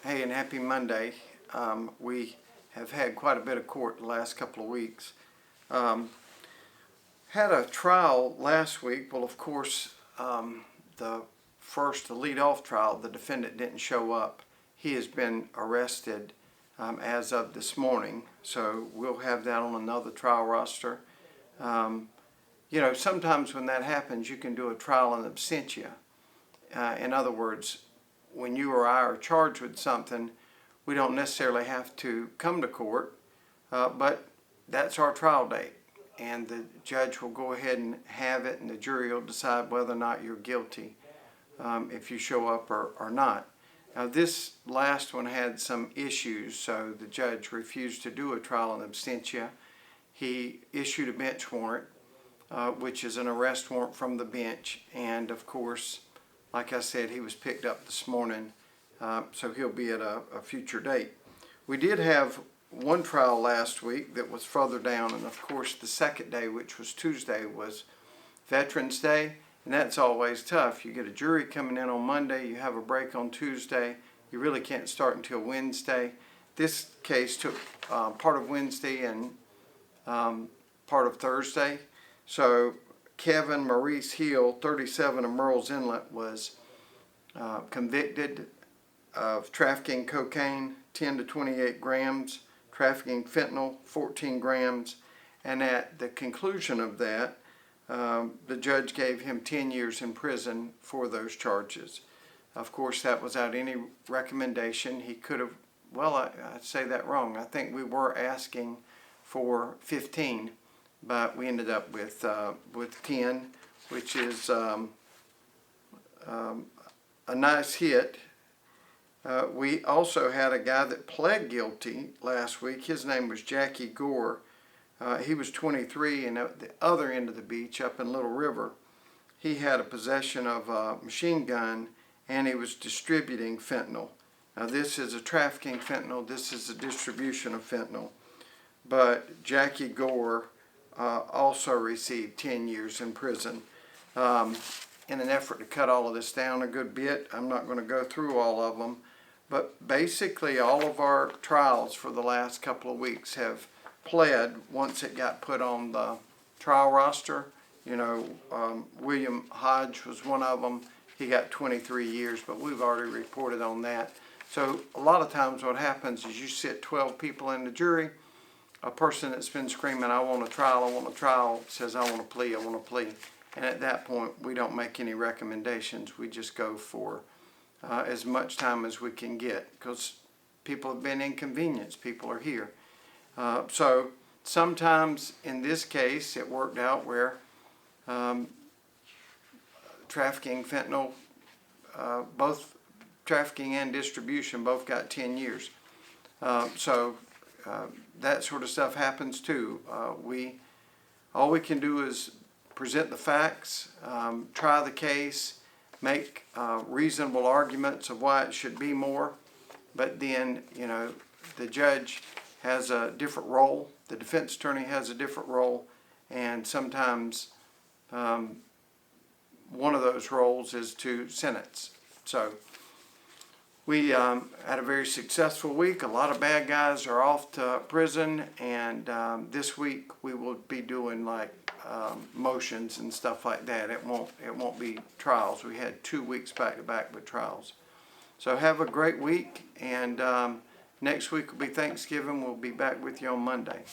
Hey, and happy Monday. We have had quite a bit of court the last couple of weeks. Had a trial last week. Well, of course, the lead-off trial, the defendant didn't show up. He has been arrested as of this morning, so we'll have that on another trial roster. You know, sometimes when that happens, you can do a trial in absentia. In other words, when you or I are charged with something, we don't necessarily have to come to court, but that's our trial date. And the judge will go ahead and have it, and the jury will decide whether or not you're guilty if you show up or not. Now, this last one had some issues, so the judge refused to do a trial in absentia. He issued a bench warrant, which is an arrest warrant from the bench, and of course, like I said, he was picked up this morning, so he'll be at a future date. We did have one trial last week that was further down, and of course the second day, which was Tuesday, was Veterans Day, and that's always tough. You get a jury coming in on Monday, you have a break on Tuesday, you really can't start until Wednesday. This case took part of Wednesday and part of Thursday, so Kevin Maurice Hill, 37 of Merle's Inlet, was convicted of trafficking cocaine, 10 to 28 grams, trafficking fentanyl, 14 grams, and at the conclusion of that, the judge gave him 10 years in prison for those charges. Of course, that was without any recommendation. He could have, well, I'd say that wrong. I think we were asking for 15. But we ended up with 10, which is a nice hit. We also had a guy that pled guilty last week. His name was Jackie Gore. He was 23, and at the other end of the beach up in Little River, he had a possession of a machine gun, and he was distributing fentanyl. Now, this is a trafficking fentanyl. This is a distribution of fentanyl. But Jackie Gore also received 10 years in prison. In an effort to cut all of this down a good bit, I'm not going to go through all of them, but basically all of our trials for the last couple of weeks have pled once it got put on the trial roster. You know, William Hodge was one of them. He got 23 years, but we've already reported on that. So a lot of times what happens is you sit 12 people in the jury. A person that's been screaming, I want a trial, says, I want a plea. And at that point, we don't make any recommendations. We just go for as much time as we can get, because people have been inconvenienced. People are here. So sometimes in this case, it worked out where trafficking fentanyl, both trafficking and distribution, both got 10 years. That sort of stuff happens too. All we can do is present the facts, try the case, make reasonable arguments of why it should be more, but then, you know, the judge has a different role, the defense attorney has a different role, and sometimes one of those roles is to sentence. So we had a very successful week. A lot of bad guys are off to prison, and this week we will be doing like motions and stuff like that. It won't be trials. We had 2 weeks back to back with trials. So have a great week, and next week will be Thanksgiving. We'll be back with you on Monday.